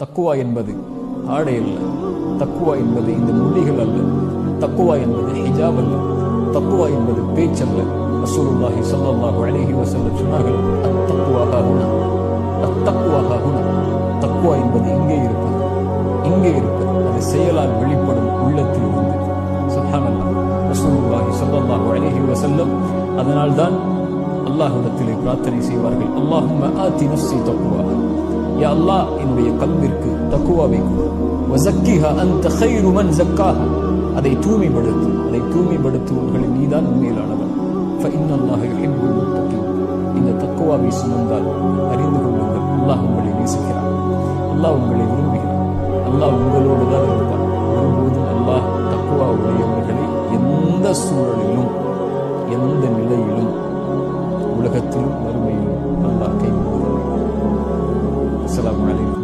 தக்குவா என்பது ஆடை அல்ல, தக்குவா என்பது இந்த மொழிகள் அல்ல, தக்குவா என்பது ஹிஜாப் அல்ல, தக்குவா என்பது பேச்சல்ல. ரசூலுல்லாஹி ஸல்லல்லாஹு அலைஹி வஸல்லம் சொன்னார்கள், அத்தக்குவா ஹாஹுனா, அத்தக்குவா ஹாஹுனா. தக்குவா என்பது இங்கே இருப்பது, இங்கே இருப்பது, அது செயலால் வெளிப்படும் உள்ளத்தில் இருந்து. சுப்ஹானல்லாஹ். ரசூலுல்லாஹி ஸல்லல்லாஹு அலைஹி வஸல்லம் அதனால்தான் அல்லாஹ்விடத்திலே பிரார்த்தனை செய்வார்கள், அல்லாஹும்ம ஆதி நஃப்ஸி தக்வாஹா, யா அல்லாஹ் என்னுடைய கல்விற்கு தக்குவாவை கொடு, வஸக்கிஹா அன்த கைரு மன் ஸக்காஹா, அதை தூய்மைப்படுத்து, அதை தூய்மைப்படுத்துவர்களில் நீதான் உண்மையிலானவன். ஃபஇன்னல்லாஹ யுஹிப்புல் முத்தகீன். இந்த தக்குவாவை சுமந்தால் அறிந்து கொள்ளுங்கள், அல்லாஹ் உங்களை நேசிக்கிறான், அல்லாஹ் உங்களை விரும்புகிறான், அல்லாஹ் உங்களோடு தான் இருப்பான். ஒருபோதும் அல்லாஹ் தக்குவா உடையவர்களை எந்த சூழலிலும் எந்த நிலையிலும் உலகத்திலும் மறுமையிலும் அல்லாஹ் கைவிடுவதில்லை. அஸ்ஸலாமு அலைக்கும்.